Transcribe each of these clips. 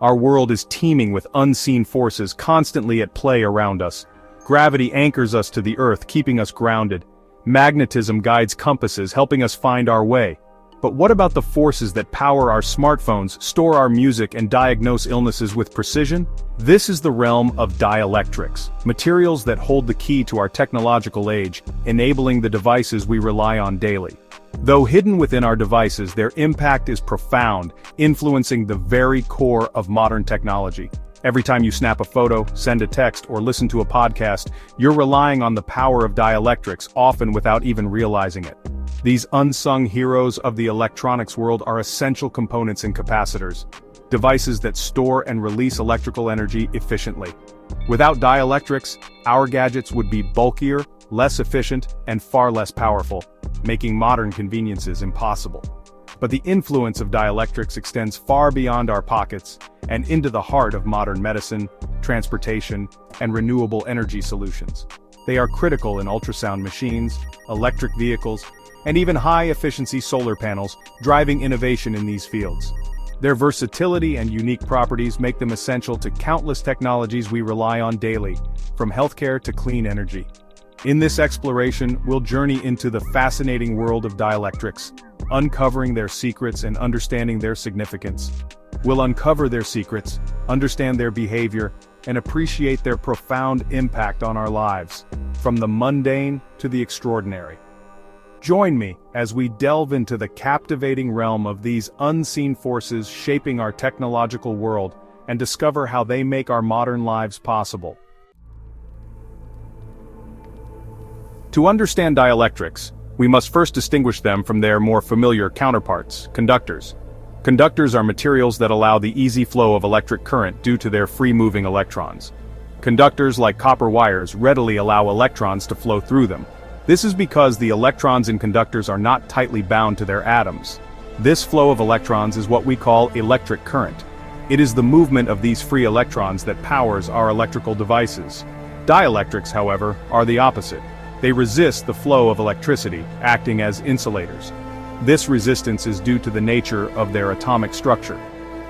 Our world is teeming with unseen forces constantly at play around us. Gravity anchors us to the earth, keeping us grounded. Magnetism guides compasses, helping us find our way. But what about the forces that power our smartphones, store our music, and diagnose illnesses with precision? This is the realm of dielectrics, materials that hold the key to our technological age, enabling the devices we rely on daily. Though hidden within our devices, their impact is profound, influencing the very core of modern technology. Every time you snap a photo, send a text, or listen to a podcast, you're relying on the power of dielectrics, often without even realizing it. These unsung heroes of the electronics world are essential components in capacitors, devices that store and release electrical energy efficiently. Without dielectrics, our gadgets would be bulkier, less efficient, and far less powerful, making modern conveniences impossible. But the influence of dielectrics extends far beyond our pockets and into the heart of modern medicine, transportation, and renewable energy solutions. They are critical in ultrasound machines, electric vehicles, and even high-efficiency solar panels, driving innovation in these fields. Their versatility and unique properties make them essential to countless technologies we rely on daily, from healthcare to clean energy. In this exploration, we'll journey into the fascinating world of dielectrics, uncovering their secrets and understanding their significance. We'll uncover their secrets, understand their behavior, and appreciate their profound impact on our lives, from the mundane to the extraordinary. Join me as we delve into the captivating realm of these unseen forces shaping our technological world and discover how they make our modern lives possible. To understand dielectrics, we must first distinguish them from their more familiar counterparts, conductors. Conductors are materials that allow the easy flow of electric current due to their free-moving electrons. Conductors, like copper wires, readily allow electrons to flow through them. This is because the electrons in conductors are not tightly bound to their atoms. This flow of electrons is what we call electric current. It is the movement of these free electrons that powers our electrical devices. Dielectrics, however, are the opposite. They resist the flow of electricity, acting as insulators. This resistance is due to the nature of their atomic structure.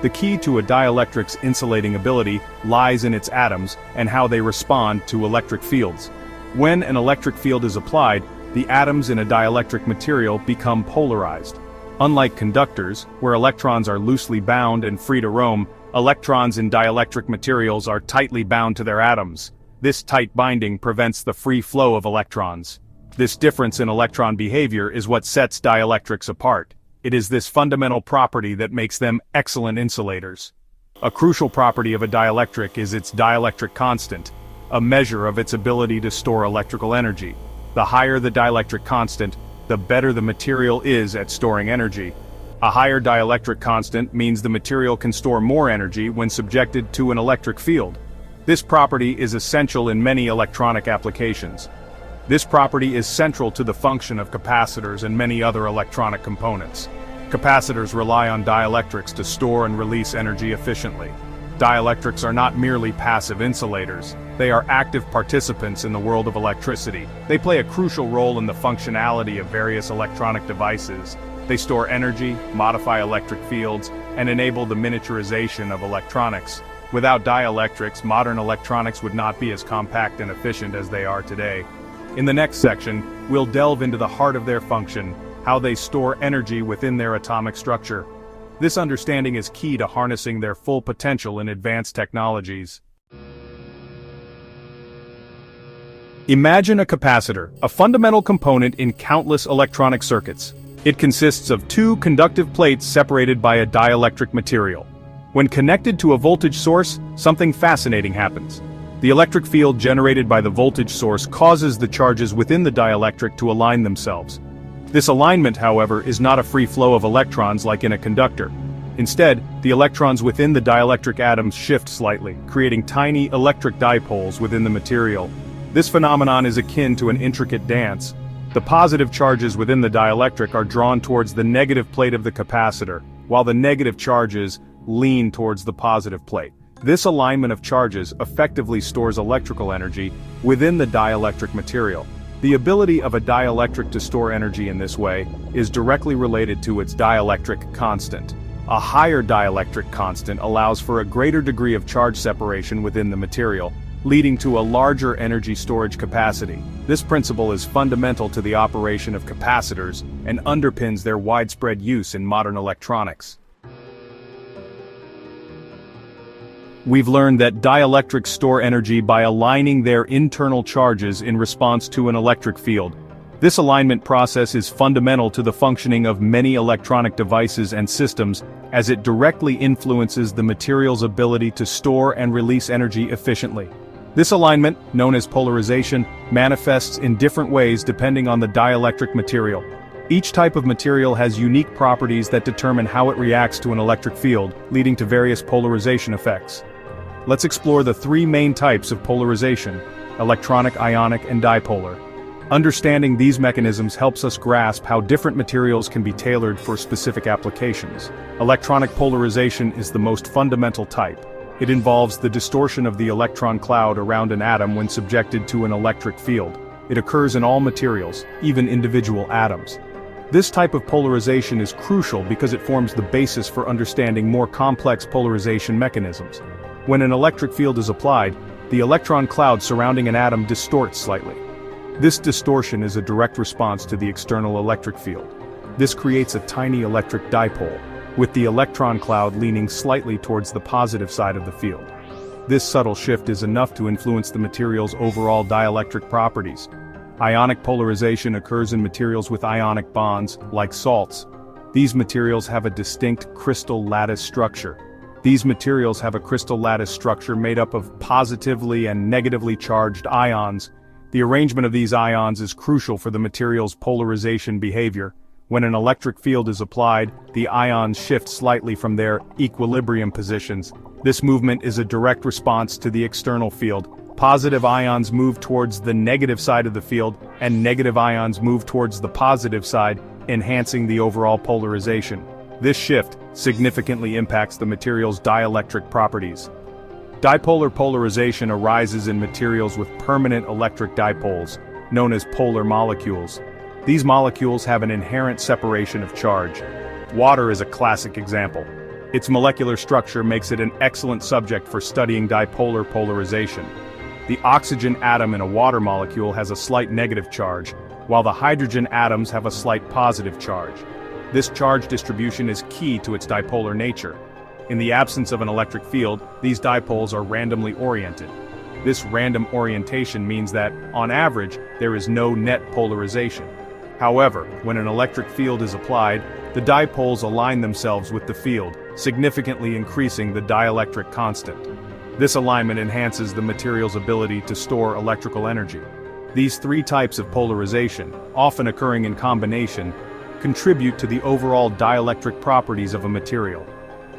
The key to a dielectric's insulating ability lies in its atoms and how they respond to electric fields. When an electric field is applied, the atoms in a dielectric material become polarized. Unlike conductors, where electrons are loosely bound and free to roam, electrons in dielectric materials are tightly bound to their atoms. This tight binding prevents the free flow of electrons. This difference in electron behavior is what sets dielectrics apart. It is this fundamental property that makes them excellent insulators. A crucial property of a dielectric is its dielectric constant, a measure of its ability to store electrical energy. The higher the dielectric constant, the better the material is at storing energy. A higher dielectric constant means the material can store more energy when subjected to an electric field. This property is essential in many electronic applications. This property is central to the function of capacitors and many other electronic components. Capacitors rely on dielectrics to store and release energy efficiently. Dielectrics are not merely passive insulators. They are active participants in the world of electricity. They play a crucial role in the functionality of various electronic devices. They store energy, modify electric fields, and enable the miniaturization of electronics. Without dielectrics, modern electronics would not be as compact and efficient as they are today. In the next section, we'll delve into the heart of their function, how they store energy within their atomic structure. This understanding is key to harnessing their full potential in advanced technologies. Imagine a capacitor, a fundamental component in countless electronic circuits. It consists of two conductive plates separated by a dielectric material. When connected to a voltage source, something fascinating happens. The electric field generated by the voltage source causes the charges within the dielectric to align themselves. This alignment, however, is not a free flow of electrons like in a conductor. Instead, the electrons within the dielectric atoms shift slightly, creating tiny electric dipoles within the material. This phenomenon is akin to an intricate dance. The positive charges within the dielectric are drawn towards the negative plate of the capacitor, while the negative charges lean towards the positive plate. This alignment of charges effectively stores electrical energy within the dielectric material. The ability of a dielectric to store energy in this way is directly related to its dielectric constant. A higher dielectric constant allows for a greater degree of charge separation within the material, leading to a larger energy storage capacity. This principle is fundamental to the operation of capacitors and underpins their widespread use in modern electronics. We've learned that dielectrics store energy by aligning their internal charges in response to an electric field. This alignment process is fundamental to the functioning of many electronic devices and systems, as it directly influences the material's ability to store and release energy efficiently. This alignment, known as polarization, manifests in different ways depending on the dielectric material. Each type of material has unique properties that determine how it reacts to an electric field, leading to various polarization effects. Let's explore the three main types of polarization: electronic, ionic, and dipolar. Understanding these mechanisms helps us grasp how different materials can be tailored for specific applications. Electronic polarization is the most fundamental type. It involves the distortion of the electron cloud around an atom when subjected to an electric field. It occurs in all materials, even individual atoms. This type of polarization is crucial because it forms the basis for understanding more complex polarization mechanisms. When an electric field is applied, the electron cloud surrounding an atom distorts slightly. This distortion is a direct response to the external electric field. This creates a tiny electric dipole, with the electron cloud leaning slightly towards the positive side of the field. This subtle shift is enough to influence the material's overall dielectric properties. Ionic polarization occurs in materials with ionic bonds, like salts. These materials have a distinct crystal lattice structure. These materials have a crystal lattice structure made up of positively and negatively charged ions. The arrangement of these ions is crucial for the material's polarization behavior. When an electric field is applied, the ions shift slightly from their equilibrium positions. This movement is a direct response to the external field. Positive ions move towards the negative side of the field, and negative ions move towards the positive side, enhancing the overall polarization. This shift significantly impacts the material's dielectric properties. Dipolar polarization arises in materials with permanent electric dipoles, known as polar molecules. These molecules have an inherent separation of charge. Water is a classic example. Its molecular structure makes it an excellent subject for studying dipolar polarization. The oxygen atom in a water molecule has a slight negative charge, while the hydrogen atoms have a slight positive charge. This charge distribution is key to its dipolar nature. In the absence of an electric field, these dipoles are randomly oriented. This random orientation means that, on average, there is no net polarization. However, when an electric field is applied, the dipoles align themselves with the field, significantly increasing the dielectric constant. This alignment enhances the material's ability to store electrical energy. These three types of polarization, often occurring in combination, contribute to the overall dielectric properties of a material.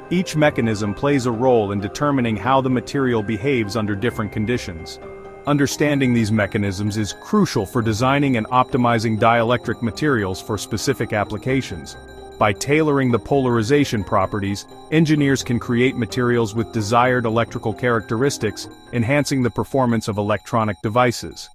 Each mechanism plays a role in determining how the material behaves under different conditions. Understanding these mechanisms is crucial for designing and optimizing dielectric materials for specific applications. By tailoring the polarization properties, engineers can create materials with desired electrical characteristics, enhancing the performance of electronic devices.